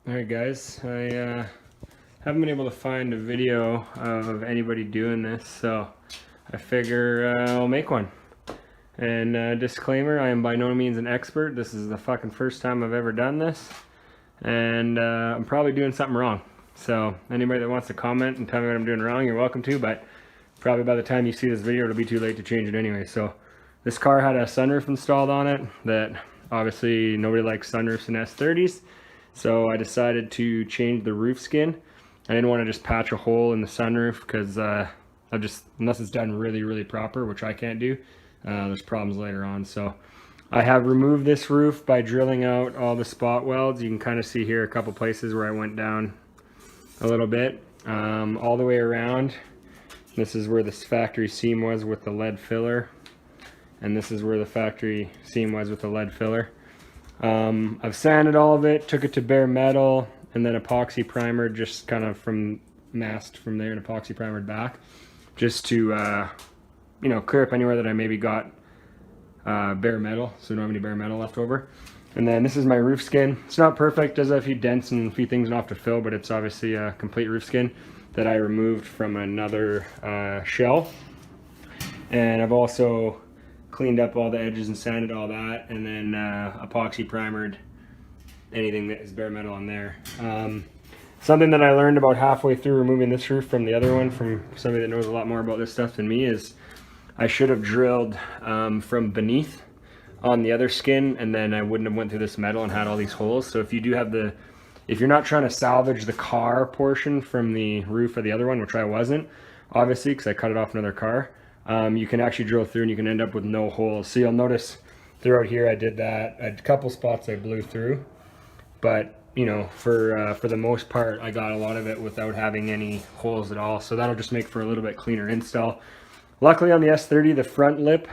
Alright guys, I haven't been able to find a video of anybody doing this, so I figure I'll make one. And disclaimer, I am by no means an expert. This is the fucking first time I've ever done this, and I'm probably doing something wrong. So anybody that wants to comment and tell me what I'm doing wrong, you're welcome to, but probably by the time you see this video it'll be too late to change it anyway. So this car had a sunroof installed on it that obviously nobody likes sunroofs in S30s. So I decided to change the roof skin. I didn't want to just patch a hole in the sunroof because unless it's done really proper, which I can't do, there's problems later on. So I have removed this roof by drilling out all the spot welds. You can kind of see here a couple places where I went down a little bit, all the way around. This is where this factory seam was with the lead filler, and this is where the factory seam was with the lead filler. I've sanded all of it, took it to bare metal, and then epoxy primer, just kind of masked from there and epoxy primered back, just to clear up anywhere that I maybe got bare metal, so I don't have any bare metal left over. And then this is my roof skin. It's not perfect, does have a few dents and a few things off to fill, but it's obviously a complete roof skin that I removed from another shell. And I've also cleaned up all the edges and sanded all that, and then epoxy primered anything that is bare metal on there. Something that I learned about halfway through removing this roof from the other one, from somebody that knows a lot more about this stuff than me, is I should have drilled from beneath on the other skin, and then I wouldn't have went through this metal and had all these holes. So if you do have if you're not trying to salvage the car portion from the roof of the other one, which I wasn't, obviously, because I cut it off another car, you can actually drill through and you can end up with no holes. So you'll notice throughout here I did that. A couple spots I blew through, but for the most part I got a lot of it without having any holes at all. So that'll just make for a little bit cleaner install. Luckily on the S30, the front lip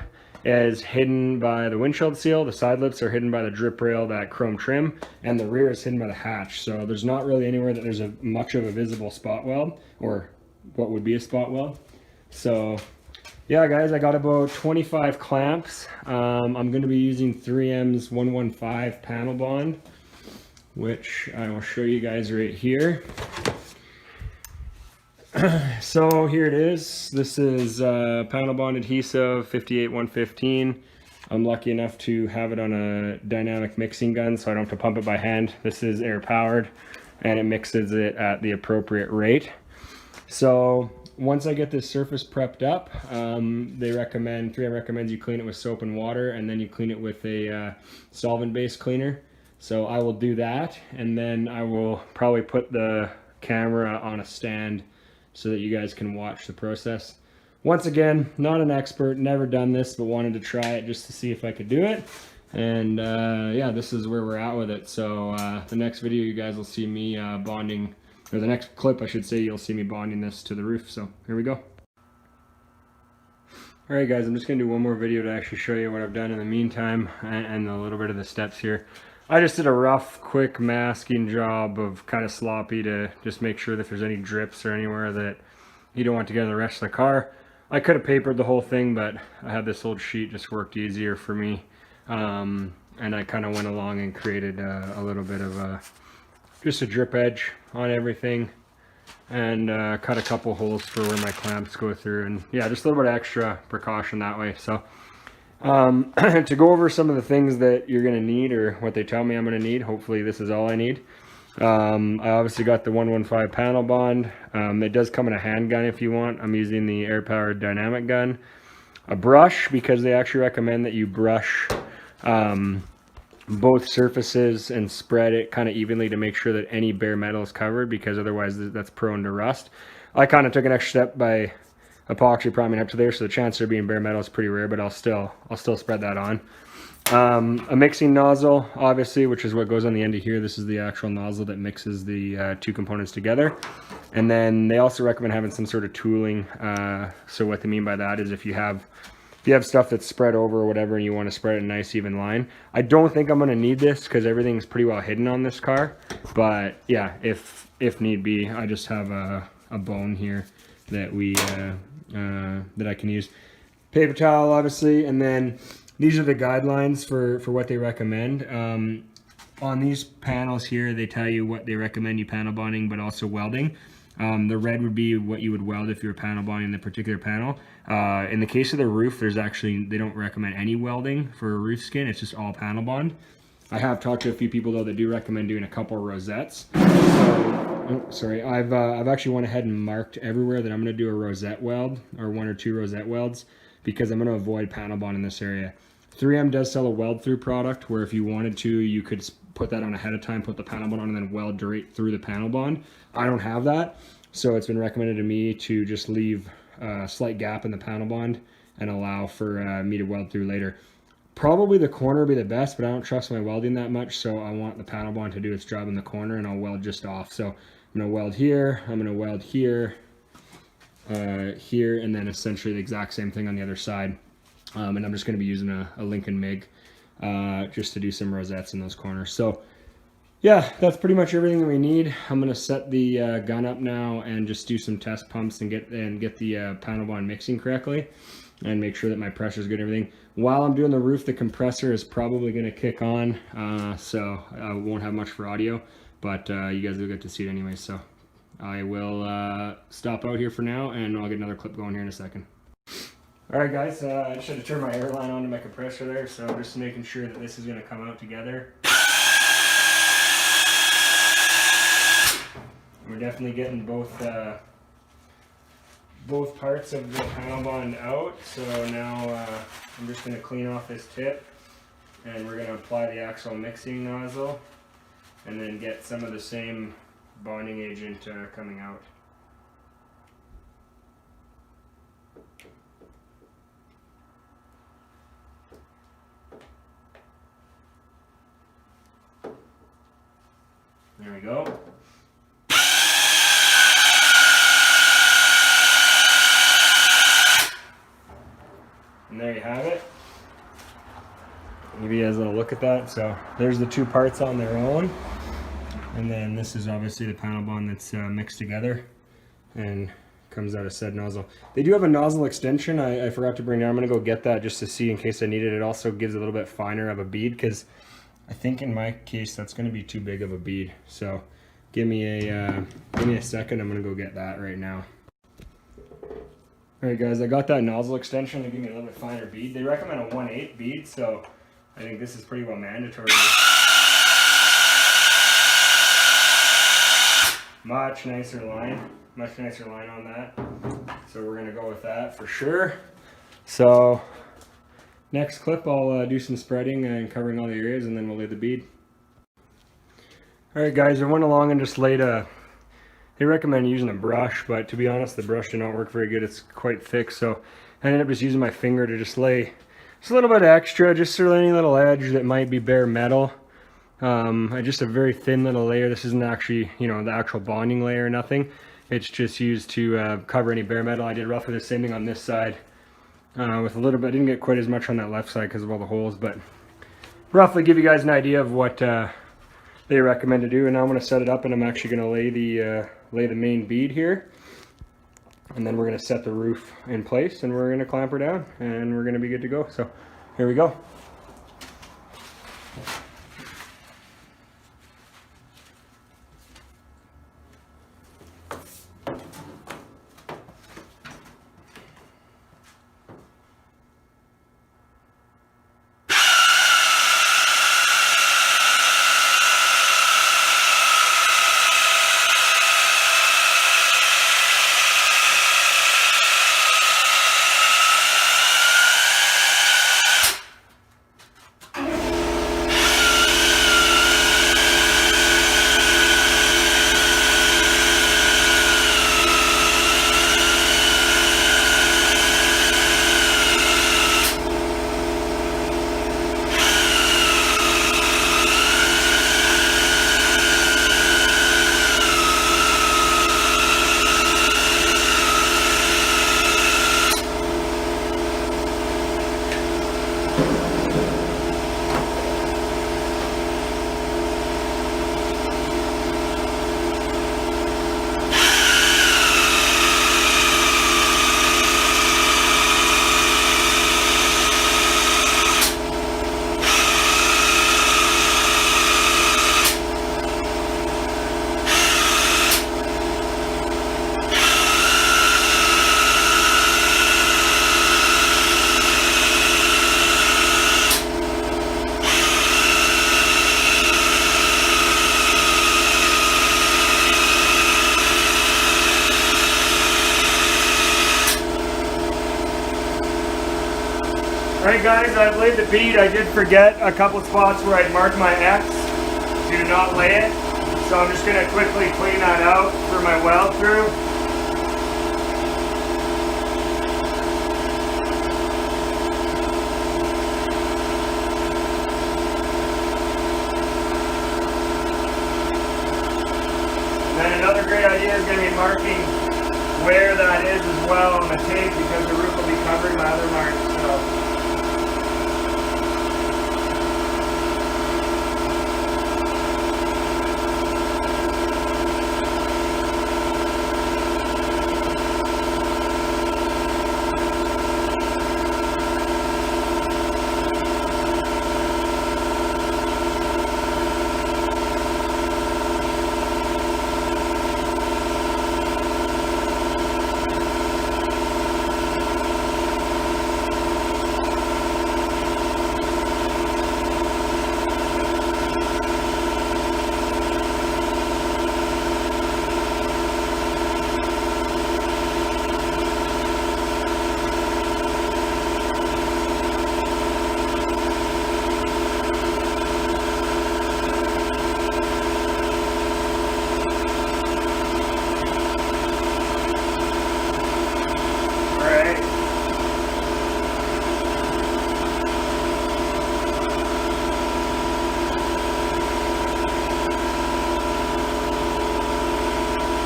is hidden by the windshield seal, the side lips are hidden by the drip rail, that chrome trim, and the rear is hidden by the hatch. So there's not really anywhere that there's much of a visible spot weld, or what would be a spot weld. So yeah guys, I got about 25 clamps. I'm going to be using 3M's 115 Panelbond, which I will show you guys right here. So here it is. This is Panelbond adhesive 58115. I'm lucky enough to have it on a dynamic mixing gun, so I don't have to pump it by hand. This is air powered, and it mixes it at the appropriate rate. So once I get this surface prepped up, 3M recommends you clean it with soap and water, and then you clean it with a solvent-based cleaner. So I will do that, and then I will probably put the camera on a stand so that you guys can watch the process. Once again, not an expert, never done this, but wanted to try it just to see if I could do it. And yeah, this is where we're at with it. So the next video you guys will see me bonding, or the next clip I should say, you'll see me bonding this to the roof. So here we go. Alright guys, I'm just going to do one more video to actually show you what I've done in the meantime, and a little bit of the steps here. I just did a rough, quick masking job of kind of sloppy to just make sure that if there's any drips or anywhere that you don't want to get in the rest of the car. I could have papered the whole thing, but I had this old sheet, just worked easier for me. And I kind of went along and created a little bit of just a drip edge on everything, and cut a couple holes for where my clamps go through, and yeah, just a little bit of extra precaution that way. So to go over some of the things that you're going to need, or what they tell me I'm going to need, hopefully this is all I need. I obviously got the 115 Panelbond. It does come in a handgun if you want. I'm using the air-powered dynamic gun. A brush, because they actually recommend that you brush both surfaces and spread it kind of evenly to make sure that any bare metal is covered, because otherwise that's prone to rust. I kind of took an extra step by epoxy priming up to there, so the chance of being bare metal is pretty rare, but I'll still spread that on. A mixing nozzle, obviously, which is what goes on the end of here. This is the actual nozzle that mixes the two components together. And then they also recommend having some sort of tooling. So what they mean by that is if you have stuff that's spread over or whatever, and you want to spread it in a nice even line. I don't think I'm going to need this because everything's pretty well hidden on this car. But yeah, if need be, I just have a bone here that that I can use. Paper towel, obviously, and then these are the guidelines for what they recommend. on these panels here, they tell you what they recommend you panel bonding, but also welding. The red would be what you would weld if you were panel bonding the particular panel. In the case of the roof, they don't recommend any welding for a roof skin. It's just all panel bond. I have talked to a few people though that do recommend doing a couple of rosettes. So, I've actually went ahead and marked everywhere that I'm going to do a rosette weld or 1 or 2 rosette welds, because I'm going to avoid panel bond in this area. 3M does sell a weld through product where if you wanted to, you could put that on ahead of time, put the panel bond on, and then weld straight through the panel bond. I don't have that, so it's been recommended to me to just leave a slight gap in the panel bond and allow for me to weld through later. Probably the corner would be the best, but I don't trust my welding that much, so I want the panel bond to do its job in the corner, and I'll weld just off. So I'm going to weld here, I'm going to weld here, here, and then essentially the exact same thing on the other side. And I'm just going to be using a Lincoln MIG just to do some rosettes in those corners. So yeah, that's pretty much everything that we need. I'm going to set the gun up now and just do some test pumps and get the panel bond mixing correctly and make sure that my pressure is good and everything. While I'm doing the roof, the compressor is probably going to kick on, so I won't have much for audio, but you guys will get to see it anyway. So I will stop out here for now, and I'll get another clip going here in a second. Alright guys, I just had to turn my air line onto my compressor there, so just making sure that this is going to come out together. We're definitely getting both parts of the panel bond out, so now I'm just going to clean off this tip, and we're going to apply the actual mixing nozzle, and then get some of the same bonding agent coming out. There we go. And there you have it. Give you guys a little look at that. So there's the 2 parts on their own. And then this is obviously the panel bond that's mixed together and comes out of said nozzle. They do have a nozzle extension. I forgot to bring it. I'm going to go get that just to see in case I need it. It also gives a little bit finer of a bead, because I think in my case that's going to be too big of a bead. So give me a second. I'm going to go get that right now. Alright guys, I got that nozzle extension to give me a little bit finer bead. They recommend a 1/8 bead, so I think this is pretty well mandatory. Much nicer line on that. So we're going to go with that for sure. So next clip I'll do some spreading and covering all the areas, and then we'll lay the bead. Alright guys, I went along and just laid they recommend using a brush, but to be honest the brush did not work very good. It's quite thick, so I ended up just using my finger to just lay just a little bit extra, just sort of any little edge that might be bare metal. Just a very thin little layer. This isn't actually, you know, the actual bonding layer or nothing. It's just used to cover any bare metal. I did roughly the same thing on this side with a little bit. I didn't get quite as much on that left side because of all the holes, but roughly give you guys an idea of what they recommend to do. And now I'm going to set it up, and I'm actually going to lay the main bead here, and then we're going to set the roof in place, and we're going to clamp her down, and we're going to be good to go. So here we go. Alright guys, I've laid the bead. I did forget a couple spots where I'd marked my X to not lay it. So I'm just going to quickly clean that out for my weld through. And another great idea is going to be marking where that is as well on the tape, because the roof will be covering my other marks. So.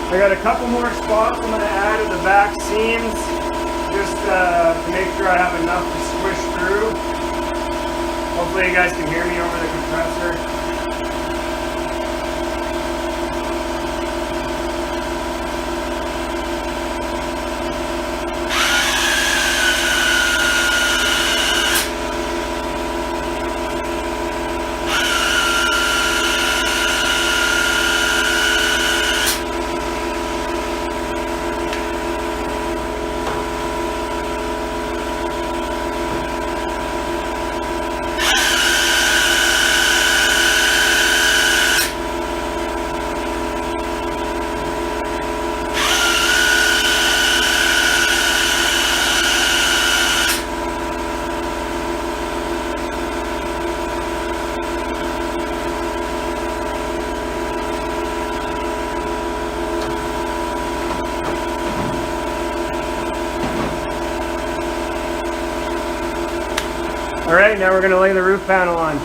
I got a couple more spots I'm going to add at the back seams, just to make sure I have enough to squish through. Hopefully you guys can hear me over the compressor. Alright, now we're going to lay the roof panel on.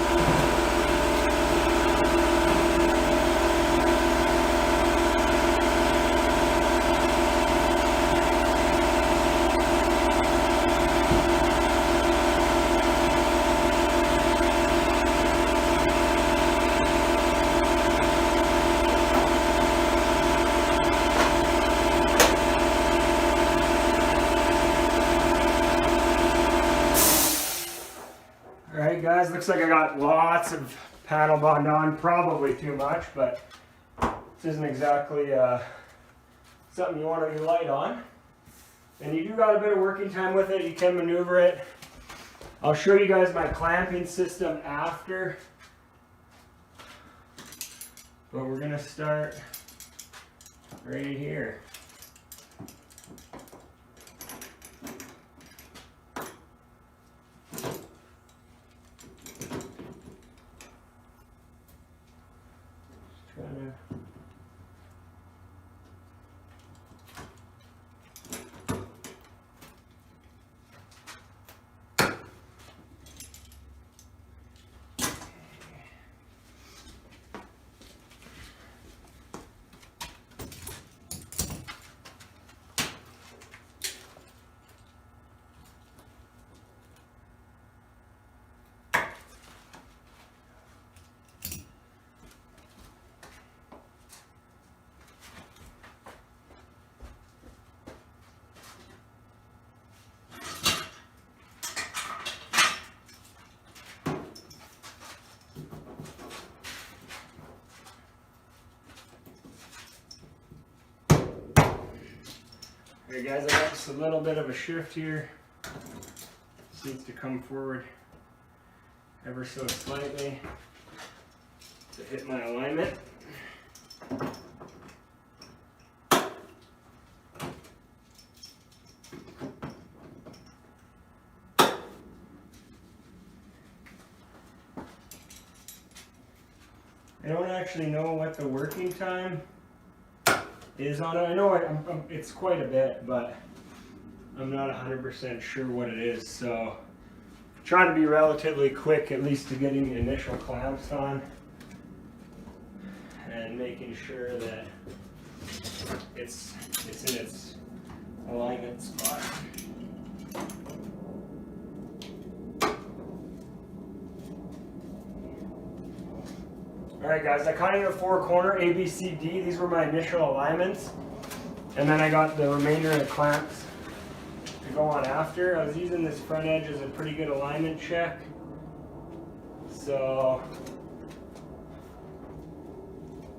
Alright guys, looks like I got lots of Panelbond on, probably too much, but this isn't exactly something you want to be light on. And you do got a bit of working time with it, you can maneuver it. I'll show you guys my clamping system after, but we're going to start right here. Alright guys, I got just a little bit of a shift here. This needs to come forward ever so slightly to hit my alignment. don't actually know what the working time is on it. I know it's quite a bit, but I'm not 100% sure what it is. So trying to be relatively quick, at least to getting the initial clamps on and making sure that it's in its alignment spot. Alright guys, I cut in a 4-corner A, B, C, D. These were my initial alignments. And then I got the remainder of the clamps to go on after. I was using this front edge as a pretty good alignment check. So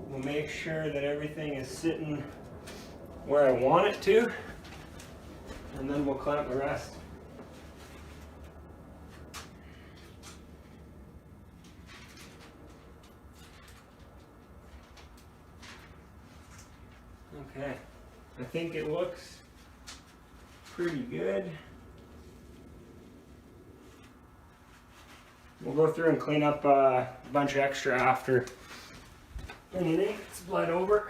we'll make sure that everything is sitting where I want it to. And then we'll clamp the rest. Okay, I think it looks pretty good. We'll go through and clean up a bunch of extra after anything gets bled over.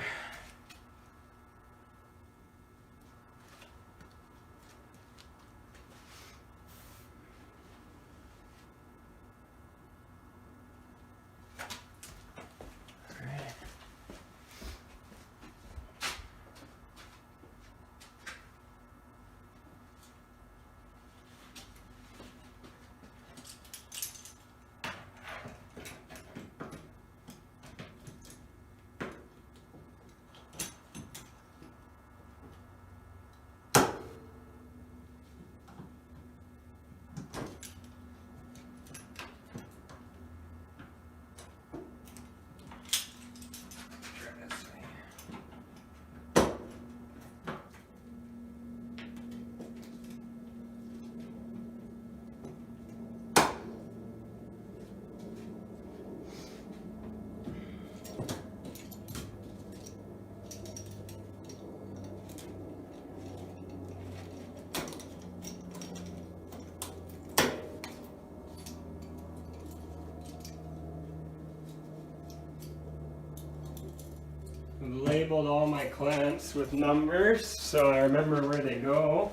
Labeled all my clamps with numbers so I remember where they go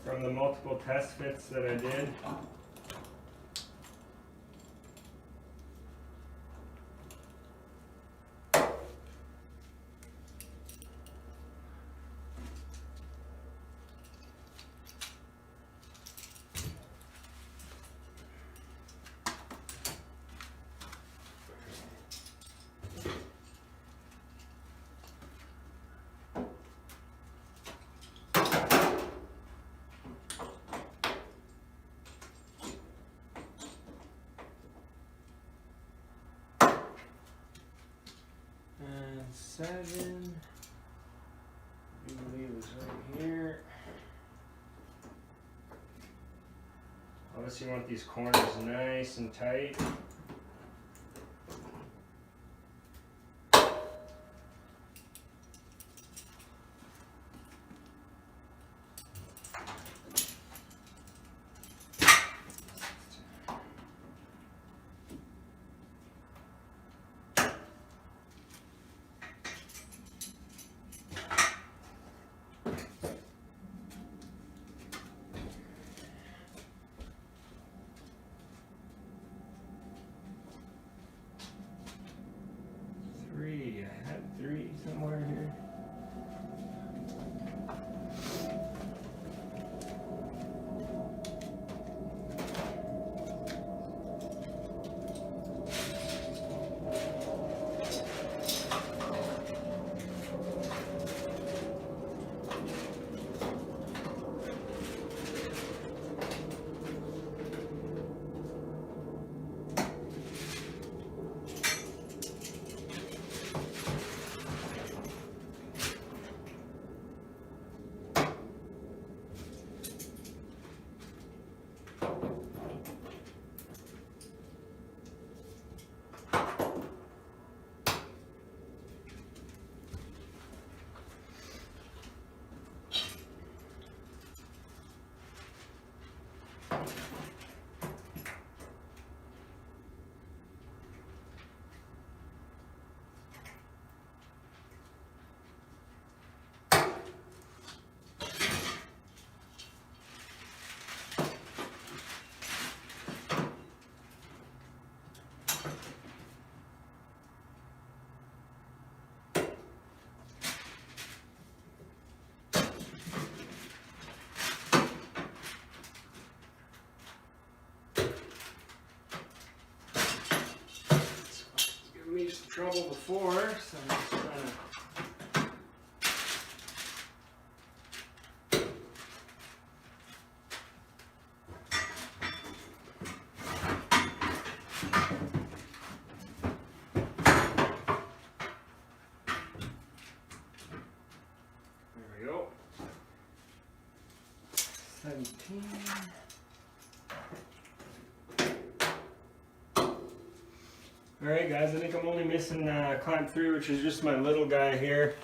from the multiple test fits that I did. And 7, I believe is right here. Obviously you want these corners nice and tight. I had 3 somewhere here. trouble before, so I'm just trying to. There we go. 17. Alright guys, I think I'm only missing clamp 3, which is just my little guy here.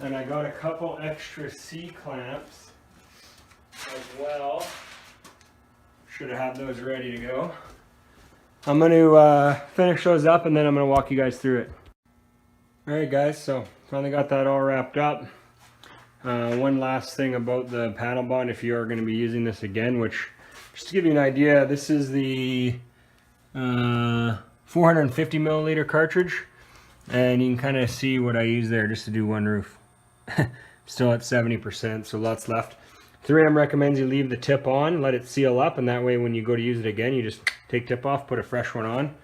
And I got a couple extra C-clamps as well. Should have had those ready to go. I'm going to finish those up and then I'm going to walk you guys through it. Alright guys, so finally got that all wrapped up. One last thing about the Panelbond, if you are going to be using this again, which, just to give you an idea, this is the 450 milliliter cartridge, and you can kind of see what I use there just to do one roof. Still at 70%, so lots left. 3M recommends you leave the tip on, let it seal up, and that way when you go to use it again, you just take tip off, put a fresh one on.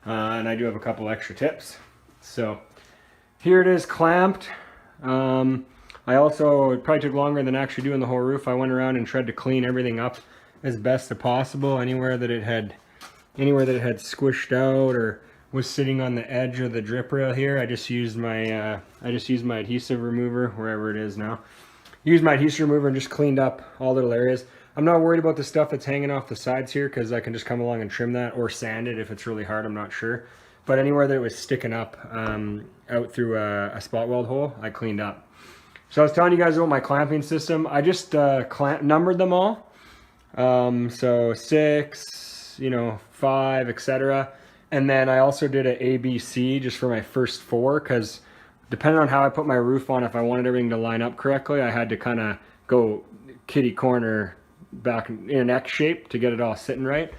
And I do have a couple extra tips. So here it is clamped. I also, it probably took longer than actually doing the whole roof. I went around and tried to clean everything up as best as possible. Anywhere that it had squished out or was sitting on the edge of the drip rail here, I just used my adhesive remover, wherever it is now. Used my adhesive remover and just cleaned up all little areas. I'm not worried about the stuff that's hanging off the sides here because I can just come along and trim that or sand it if it's really hard, I'm not sure. But anywhere that it was sticking up out through a spot weld hole, I cleaned up. So I was telling you guys about my clamping system. I just numbered them all. So 6, 5, etc. And then I also did an ABC just for my first 4, because depending on how I put my roof on, if I wanted everything to line up correctly, I had to kind of go kitty corner back in an X shape to get it all sitting right.